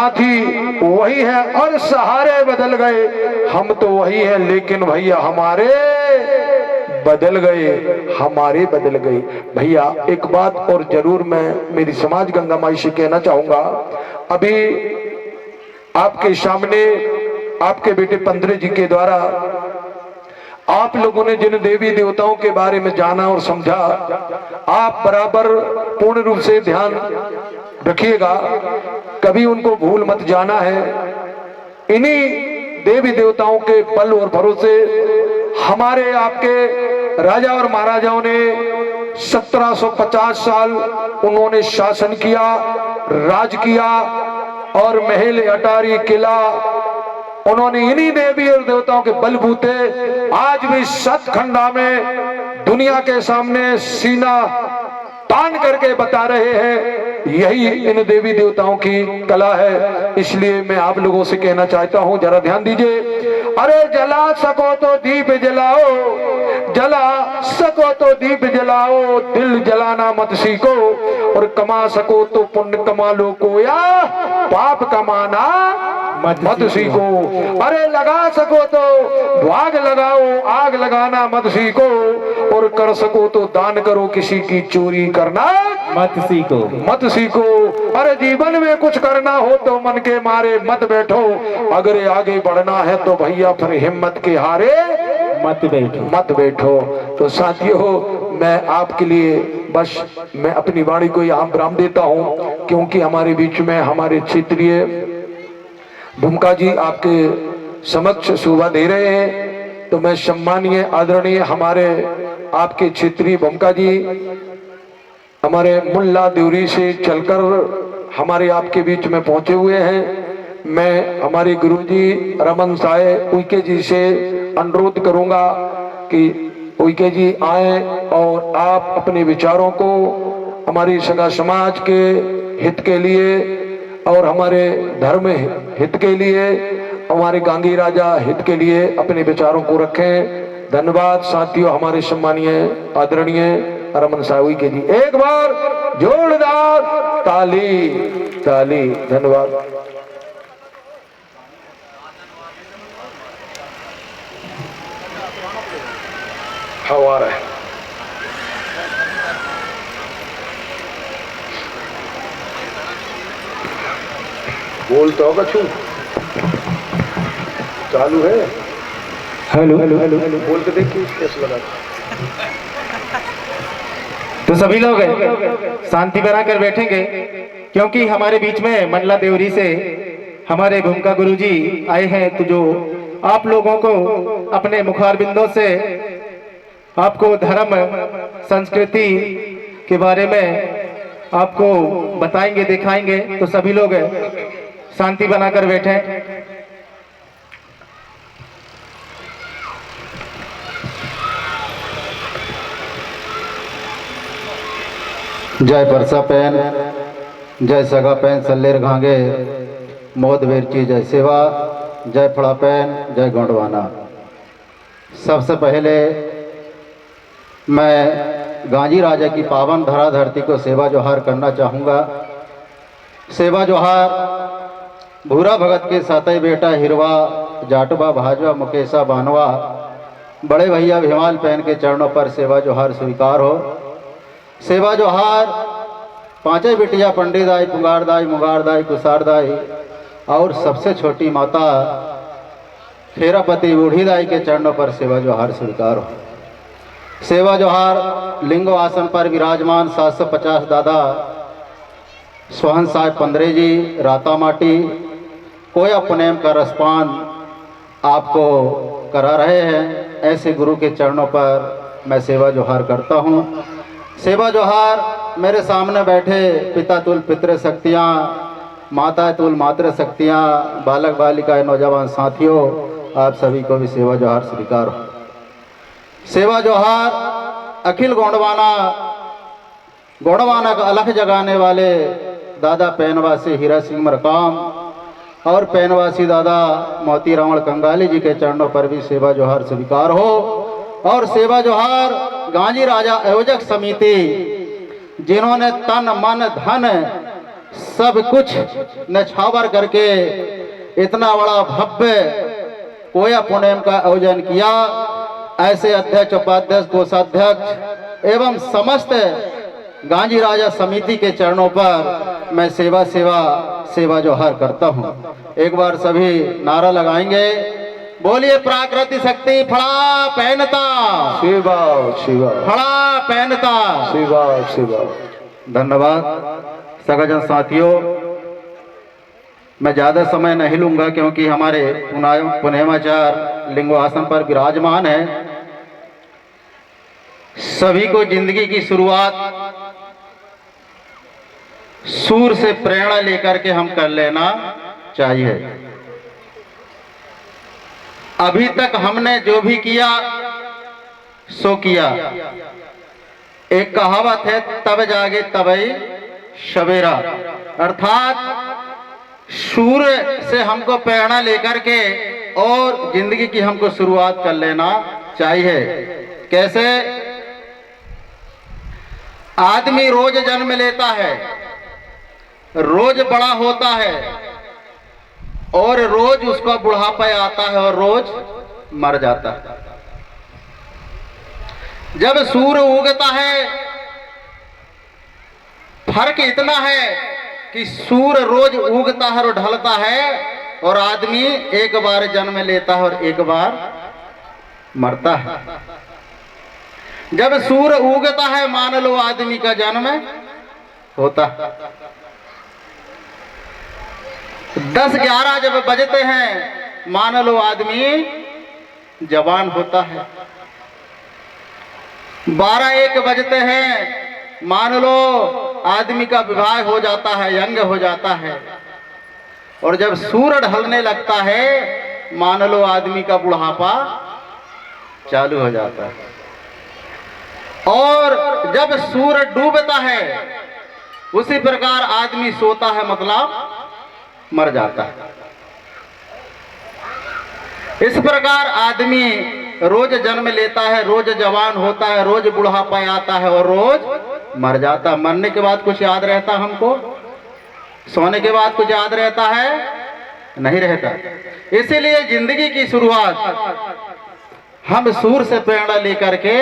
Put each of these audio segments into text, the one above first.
साथी वही है और सहारे बदल गए, हम तो वही है लेकिन भैया हमारे बदल गए, हमारे बदल गए। भैया एक बात और जरूर मैं मेरी समाज गंगा माई से कहना चाहूंगा। अभी आपके सामने आपके बेटे पंद्रे जी के द्वारा आप लोगों ने जिन देवी देवताओं के बारे में जाना और समझा, आप बराबर पूर्ण रूप से ध्यान रखिएगा, कभी उनको भूल मत जाना है। इन्हीं देवी देवताओं के बल और भरोसे हमारे आपके राजा और महाराजाओं ने 1750 साल उन्होंने शासन किया, राज किया और महल अटारी किला उन्होंने इन्हीं देवी और देवताओं के बलबूते आज भी सतखंडा में दुनिया के सामने सीना तान करके बता रहे हैं, यही इन देवी देवताओं की कला है। इसलिए मैं आप लोगों से कहना चाहता हूं, जरा ध्यान दीजिए। अरे जला सको तो दीप जलाओ, जला सको तो दीप जलाओ, दिल जलाना मत सीखो, और कमा सको तो पुण्य कमा लो को या पाप कमाना मत सीखो। अरे लगा सको तो आग लगाओ, आग लगाना मत सीखो, और कर सको तो दान करो, किसी की चोरी करना मत सीखो। अरे जीवन में कुछ करना हो तो मन के मारे मत बैठो, अगर आगे बढ़ना है तो भैया फिर हिम्मत के हारे मत बैठो। तो साथियों, मैं आपके लिए बस मैं अपनी वाणी को यहाँ विराम देता हूँ, क्योंकि हमारे बीच में हमारे क्षेत्रीय भूमिका जी आपके समक्ष शोभा दे रहे हैं। तो मैं सम्मानीय आदरणीय हमारे आपके क्षेत्रीय भूमिका जी हमारे मुल्ला देवरी से चलकर हमारे आपके बीच में पहुंचे हुए हैं। मैं हमारे गुरुजी रमन साय उइके जी से अनुरोध करूंगा कि उइके जी आए और आप अपने विचारों को हमारी सगा समाज के हित के लिए और हमारे धर्म हित के लिए, हमारे गांगी राजा हित के लिए अपने विचारों को रखें। धन्यवाद साथियों। हमारे सम्मानीय आदरणीय रमन साहुई के जी, एक बार जोरदार ताली ताली। धन्यवाद। हवा रहा है, बोल तो होगा, छू चालू है। हेलो हेलो हेलो बोल के देखिए कैसे लगा। तो सभी लोग शांति बनाकर बैठेंगे, क्योंकि हमारे बीच में मंडला देवरी से हमारे भूमिका गुरुजी आए हैं। तो जो आप लोगों को अपने मुखारबिंदों से आपको धर्म संस्कृति के बारे में आपको बताएंगे, दिखाएंगे। तो सभी लोग शांति बनाकर बैठे। जय परसा पैन, जय सगा पैन सल्लेर घांगे, मोद वेरची जय सेवा, जय फड़ा पैन, जय गोंडवाना। सबसे पहले मैं गांजी राजा की पावन धरा धरती को सेवा जोहार करना चाहूँगा। सेवा जोहार भूरा भगत के सातई बेटा हिरवा, जाटवा भाजवा मुकेशा बानवा, बड़े भैया भिमाल पैन के चरणों पर सेवा जोहार स्वीकार हो। सेवा जोहार पांचों बिटिया पंडिताई, पुंगारदाई, मुगारदाई, कुसारदाई और सबसे छोटी माता खेरापति बूढ़ीदाई के चरणों पर सेवा जोहार स्वीकार हो। सेवा जोहार लिंगो आसन पर विराजमान 750 दादा सोहन साहब पंद्रे जी राता माटी कोया पुनेम का रसपान आपको करा रहे हैं। ऐसे गुरु के चरणों पर मैं सेवा जोहार करता हूँ। सेवा जोहार मेरे सामने बैठे पिता तुल पितृ शक्तियाँ, माता तुल मातृ शक्तियाँ, बालक बालिकाएं, नौजवान साथियों, आप सभी को भी सेवा जोहार स्वीकार हो। सेवा जोहार अखिल गोंडवाना का अलख जगाने वाले दादा पैनवासी हीरा सिंह मरकाम और पैनवासी दादा मोती रावण कंगाली जी के चरणों पर भी सेवा जोहार स्वीकार हो। और सेवा जोहार गांजी राजा आयोजक समिति, जिन्होंने तन मन धन सब कुछ नछावर करके इतना बड़ा भव्य कोया पुनेम का आयोजन किया। ऐसे अध्यक्ष, उपाध्यक्ष, कोषाध्यक्ष एवं समस्त गांधी राजा समिति के चरणों पर मैं सेवा जोहार करता हूं। एक बार सभी नारा लगाएंगे, बोलिए प्राकृतिक शक्ति फड़ा पहनता, शिवा शिवा, फड़ा पहनता, शिवा शिवा। धन्यवाद। सगाजन साथियों, मैं ज्यादा समय नहीं लूंगा क्योंकि हमारे पुनेमाचार्य लिंगो आसन पर विराजमान है। सभी को जिंदगी की शुरुआत सूर से प्रेरणा लेकर के हम कर लेना चाहिए। अभी तक हमने जो भी किया सो किया। एक कहावत है, तब जागे तबई सवेरा, अर्थात सूर्य से हमको प्रेरणा लेकर के और जिंदगी की हमको शुरुआत कर लेना चाहिए। कैसे? आदमी रोज जन्म लेता है, रोज बड़ा होता है और रोज उसका बुढ़ापा आता है और रोज मर जाता है। जब सूर्य उगता है, फर्क इतना है कि सूर्य रोज उगता है और ढलता है और आदमी एक बार जन्म लेता है और एक बार मरता है। जब सूर्य उगता है, मान लो आदमी का जन्म होता है। 10-11 जब बजते हैं, मान लो आदमी जवान होता है। 12-1 बजते हैं, मान लो आदमी का विवाह हो जाता है, यंग हो जाता है। और जब सूर्य ढलने लगता है, मान लो आदमी का बुढ़ापा चालू हो जाता है। और जब सूर्य डूबता है, उसी प्रकार आदमी सोता है, मतलब मर जाता है। इस प्रकार आदमी रोज जन्म लेता है, रोज जवान होता है, रोज बुढ़ापा आता है और रोज मर जाता है। मरने के बाद कुछ याद रहता हमको? सोने के बाद कुछ याद रहता है? नहीं रहता। इसीलिए जिंदगी की शुरुआत हम सूर्य से प्रेरणा लेकर के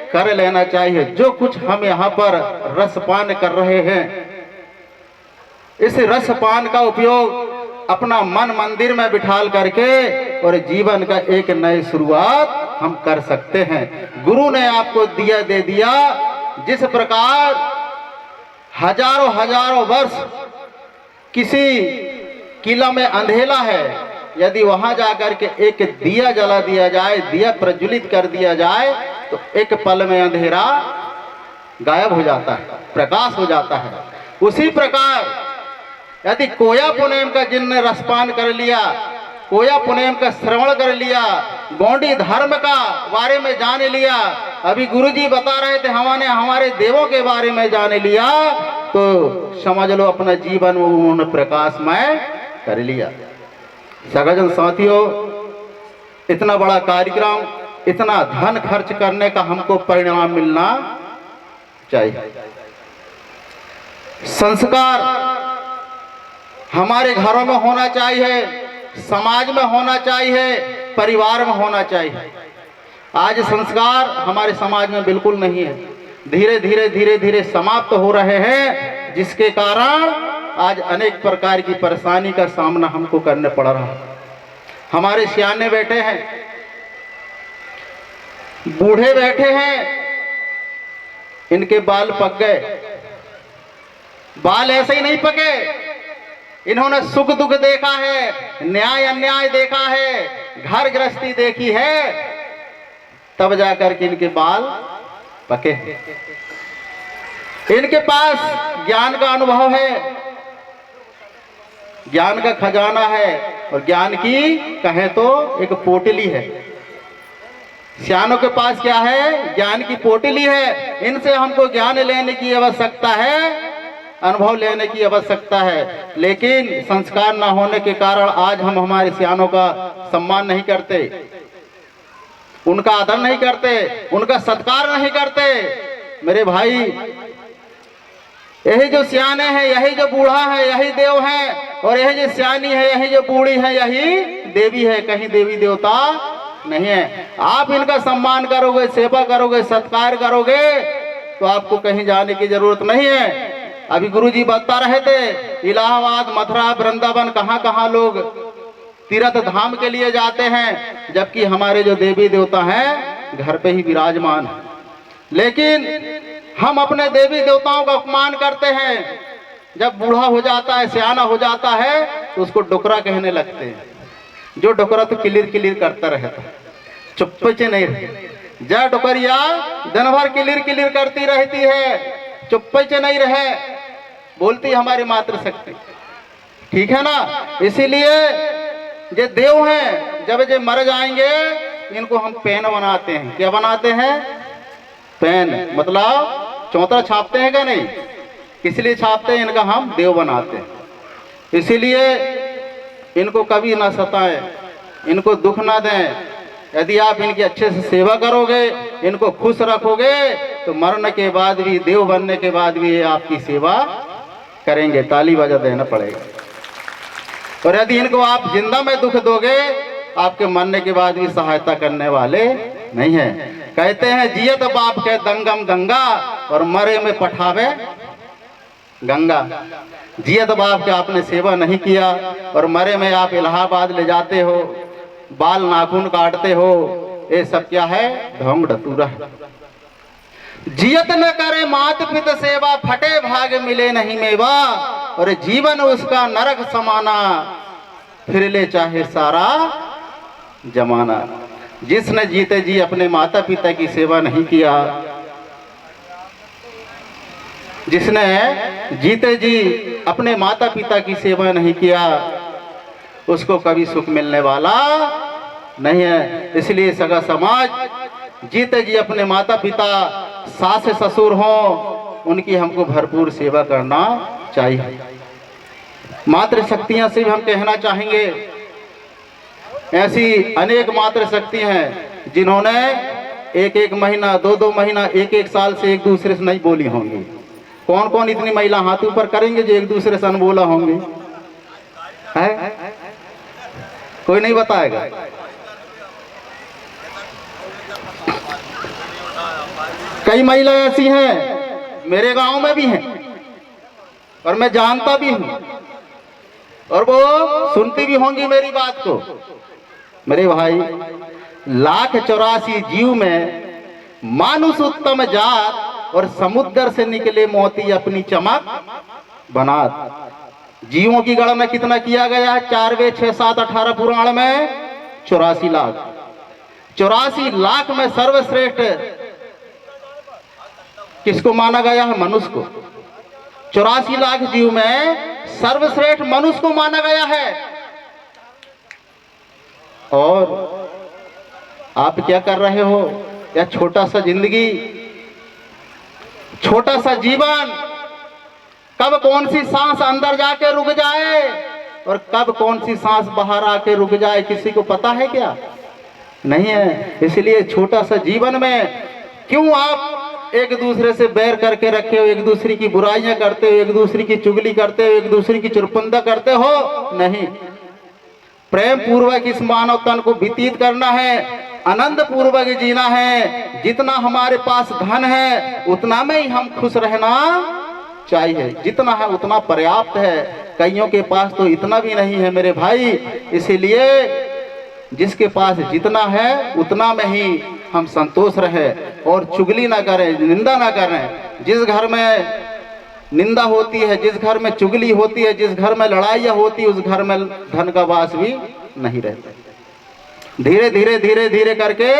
कर लेना चाहिए। जो कुछ हम यहाँ पर रसपान कर रहे हैं, इस रसपान का उपयोग अपना मन मंदिर में बिठाल करके और जीवन का एक नई शुरुआत हम कर सकते हैं। गुरु ने आपको दिया दे दिया। जिस प्रकार हजारों वर्ष किसी किला में अंधेला है, यदि वहां जाकर के एक दिया जला दिया जाए, दिया प्रज्वलित कर दिया जाए, तो एक पल में अंधेरा गायब हो जाता है, प्रकाश हो जाता है। उसी प्रकार यदि कोया पुनेम का जिनने रसपान कर लिया, कोया पुनेम का श्रवण कर लिया, गौंडी धर्म का बारे में जान लिया, अभी गुरुजी बता रहे थे हमने हमारे देवों के बारे में जान लिया, तो समझ लो अपना जीवन उन्होंने प्रकाशमय कर लिया। सगाजन साथियों, इतना बड़ा कार्यक्रम, इतना धन खर्च करने का हमको परिणाम मिलना चाहिए। संस्कार हमारे घरों में होना चाहिए, समाज में होना चाहिए, परिवार में होना चाहिए। आज संस्कार हमारे समाज में बिल्कुल नहीं है। धीरे धीरे समाप्त हो रहे हैं, जिसके कारण आज अनेक प्रकार की परेशानी का सामना हमको करने पड़ रहा है। हमारे सियाने बैठे हैं, बूढ़े बैठे हैं, इनके बाल पक गए। बाल ऐसे ही नहीं पके, इन्होंने सुख दुख देखा है, न्याय अन्याय देखा है, घर गृहस्थी देखी है, तब जाकर के इनके बाल पके। इनके पास ज्ञान का अनुभव है, ज्ञान का खजाना है, और ज्ञान की कहें तो एक पोटली है। सियानों के पास क्या है? ज्ञान की पोटली है। इनसे हमको ज्ञान लेने की आवश्यकता है, अनुभव लेने की आवश्यकता है। लेकिन संस्कार न होने के कारण आज हम हमारे सियानों का सम्मान नहीं करते, उनका आदर नहीं करते, उनका सत्कार नहीं करते। मेरे भाई, यही जो सियाने हैं, यही जो बूढ़ा है, यही देव है, और यही जो सियानी है, यही जो बूढ़ी है, यही देवी है, कहीं देवी देवता नहीं है। आप इनका सम्मान करोगे, सेवा करोगे, सत्कार करोगे तो आपको कहीं जाने की जरूरत नहीं है। अभी गुरुजी बता रहे थे इलाहाबाद, मथुरा, वृंदावन, कहाँ कहाँ लोग तीर्थ धाम के लिए जाते हैं, जबकि हमारे जो देवी देवता हैं घर पे ही विराजमान है। लेकिन हम अपने देवी देवताओं का अपमान करते हैं। जब बूढ़ा हो जाता है, सियाना हो जाता है तो उसको डोकरा कहने लगते हैं। जो डोकरा तो किलिर किलिर करता रहता है, चुप्पे से नहीं रहे। जा डोकरिया दिन भर किलिर किलिर करती रहती है, चुप्पे से नहीं रहे, बोलती हमारी मातृशक्ति। ठीक है ना? इसीलिए जो देव हैं जब ये मर जाएंगे इनको हम पेन बनाते हैं। क्या बनाते हैं? पेन, मतलब चौतरा छापते हैं क्या? नहीं, इसलिए छापते हैं, इनका हम देव बनाते हैं। इसीलिए इनको कभी ना सताएं, इनको दुख ना दें। यदि आप इनकी अच्छे से सेवा करोगे, इनको खुश रखोगे, तो मरने के बाद भी, देव बनने के बाद भी ये आपकी सेवा करेंगे। ताली बजा देना पड़ेगा। और यदि इनको आप जिंदा में दुख दोगे, आपके मरने के बाद भी सहायता करने वाले नहीं है। कहते हैं जियत बाप के दंगम गंगा और मरे में पठावे गंगा। जियत बाप के आपने सेवा नहीं किया और मरे में आप इलाहाबाद ले जाते हो, बाल नाखून काटते हो, ये सब क्या है? ढोंग ढतूरा है। जियत न करे मात पिता सेवा, फटे भाग मिले नहीं मेवा, और जीवन उसका नरक समाना, फिर ले चाहे सारा जमाना। जिसने जीते जी अपने माता पिता की सेवा नहीं किया, जिसने जीते जी अपने माता पिता की सेवा नहीं किया, उसको कभी सुख मिलने वाला नहीं है। इसलिए सगा समाज जीते जी अपने माता पिता, सास ससुर हों, उनकी हमको भरपूर सेवा करना चाहिए। मातृशक्तियां से भी हम कहना चाहेंगे, ऐसी अनेक मातृशक्ति हैं जिन्होंने एक एक महीना, दो दो महीना, एक एक साल से एक दूसरे से नहीं बोली होंगी। कौन कौन इतनी महिला हाथ ऊपर करेंगे जो एक दूसरे से अनबोला होंगे? है कोई नहीं बताएगा? कई महिला ऐसी हैं, मेरे गांव में भी हैं और मैं जानता भी हूं, और वो सुनती भी होंगी मेरी बात को। मेरे भाई, 1,84 जीव में मानुष उत्तम जात और समुद्र से निकले मोती अपनी चमक बनात। जीवों की गणना कितना किया गया है? 4 वेद 6 7 18 पुराण में 84 लाख। 84 लाख में सर्वश्रेष्ठ किसको माना गया है? मनुष्य को। 84 लाख जीव में सर्वश्रेष्ठ मनुष्य को माना गया है। और आप क्या कर रहे हो? यह छोटा सा जिंदगी, छोटा सा जीवन, कब कौन सी सांस अंदर जाके रुक जाए और कब कौन सी सांस बाहर आके रुक जाए, किसी को पता है क्या? नहीं है। इसलिए छोटा सा जीवन में क्यों आप एक दूसरे से बैर करके रखे हो, एक दूसरे की बुराइयां करते हो, एक दूसरे की चुगली करते हो, एक दूसरे की चुरपुंदा करते हो? नहीं। प्रेम पूर्वक इस मानव तन को व्यतीत करना है, आनंद पूर्वक जीना है। जितना हमारे पास धन है उतना में ही हम खुश रहना चाहिए। जितना है उतना पर्याप्त है। कईयों के पास तो इतना भी नहीं है मेरे भाई। इसीलिए जिसके पास जितना है उतना में ही हम संतोष रहे और चुगली ना करें, निंदा ना करें। जिस घर में निंदा होती है, जिस घर में चुगली होती है, जिस घर में लड़ाइयाँ होती है, उस घर में धन का वास भी नहीं रहता। धीरे धीरे धीरे धीरे करके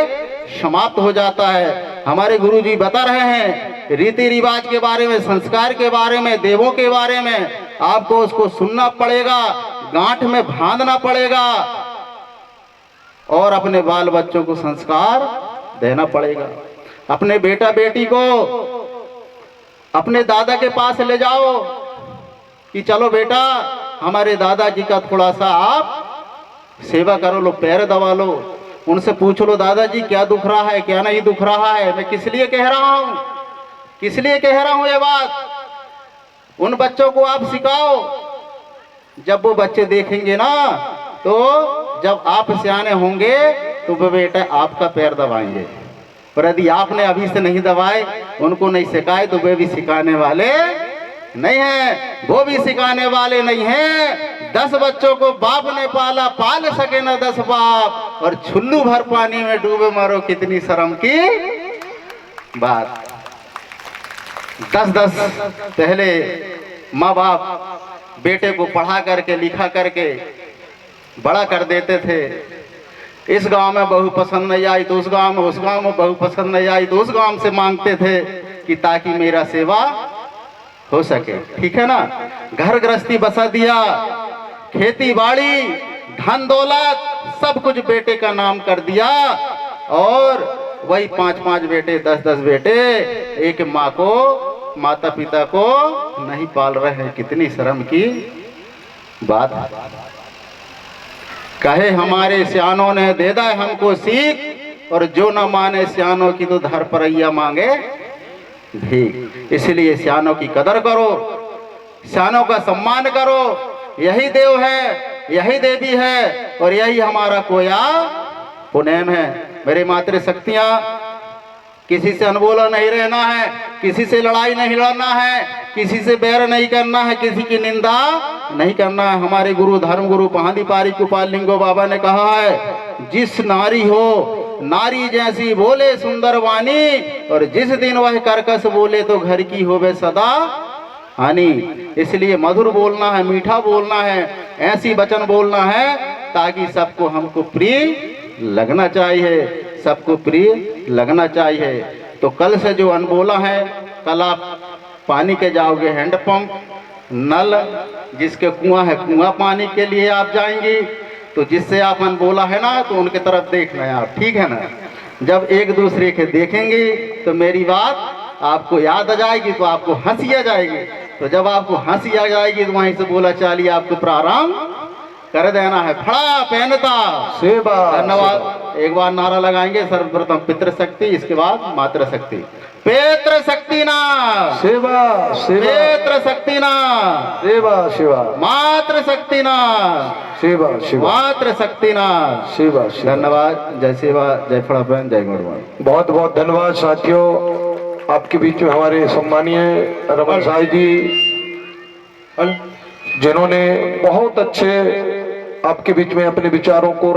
समाप्त हो जाता है। हमारे गुरुजी बता रहे हैं रीति रिवाज के बारे में, संस्कार के बारे में, देवों के बारे में। आपको उसको सुनना पड़ेगा, गांठ में बांधना पड़ेगा और अपने बाल बच्चों को संस्कार देना पड़ेगा। अपने बेटा बेटी को अपने दादा के पास ले जाओ कि चलो बेटा हमारे दादाजी का थोड़ा सा आप सेवा करो, लो पैर दबा लो, उनसे पूछ लो दादाजी क्या दुख रहा है, क्या नहीं दुख रहा है। मैं किस लिए कह रहा हूँ, किस लिए कह रहा हूँ ये बात? उन बच्चों को आप सिखाओ। जब वो बच्चे देखेंगे ना, तो जब आप सियाने होंगे तो वो बेटा आपका पैर दबाएंगे। पर यदि आपने अभी से नहीं दबाए, उनको नहीं सिखाए, तो वे भी सिखाने वाले नहीं है, वो भी सिखाने वाले नहीं है। 10 बच्चों को बाप ने पाला, पाल सके ना 10 बाप, और छुल्लू भर पानी में डूबे मरो, कितनी शर्म की बात। 10-10 पहले माँ बाप बेटे को पढ़ा करके लिखा करके बड़ा कर देते थे। इस गांव में बहू पसंद नहीं आई तो उस गांव में बहू पसंद नहीं आई तो उस गांव से मांगते थे कि ताकि मेरा सेवा हो सके, ठीक है ना। घर गृहस्थी बसा दिया, खेती बाड़ी धन दौलत सब कुछ बेटे का नाम कर दिया, और वही 5-5 बेटे 10-10 बेटे एक माँ को, माता पिता को नहीं पाल रहे हैं। कितनी शर्म की बात है। कहे हमारे सियानों ने दे दा हमको सीख, और जो न माने सियानों की तो धर परैया मांगे भीख। इसलिए सियानों की कदर करो, सियानों का सम्मान करो। यही देव है, यही देवी है, और यही हमारा कोया पुनेम है। मेरे मातृशक्तियाँ, किसी से अनबोला नहीं रहना है, किसी से लड़ाई नहीं लड़ना है, किसी से बैर नहीं करना है, किसी की निंदा नहीं करना है। हमारे गुरु धर्म गुरु पहादीपारी गोपाल लिंगो बाबा ने कहा है, जिस नारी हो नारी जैसी बोले सुंदर वाणी, और जिस दिन वह कर्कश बोले तो घर की होवे सदा हानि। इसलिए मधुर बोलना है, मीठा बोलना है, ऐसी वचन बोलना है ताकि सबको हमको प्रिय लगना चाहिए, सबको प्रिय लगना चाहिए। तो कल से जो अनबोला है, कल आप पानी के जाओगे हैंडपंप नल, जिसके कुआं है कुआं पानी के लिए आप जाएंगी। तो जिससे आप अनबोला है ना, तो उनके तरफ देखना है आप, ठीक है ना। जब एक दूसरे के देखेंगे तो मेरी बात आपको याद आ जाएगी, तो आपको हंसी आ जाएगी। तो जब आपको हंसी आ जाएगी तो वहीं से बोला चालिए आपको प्रारंभ कर देना है। फड़ा पहनता सेवा। धन्यवाद। एक बार नारा लगाएंगे, सर्वप्रथम पितृशक्ति, इसके बाद मातृशक्ति। पेत्र शक्ति ना सेवा सेवा, पेत्र शक्ति ना सेवा सेवा, मातृ शक्ति ना सेवा सेवा, मातृ शक्ति ना सेवा सेवा। धन्यवाद। जय सेवा, जय फड़ा बहन, जय गुणवान। बहुत बहुत धन्यवाद साथियों। आपके बीच में हमारे सम्मानीय रमन साई जी, जिन्होंने बहुत अच्छे आपके बीच में अपने विचारों को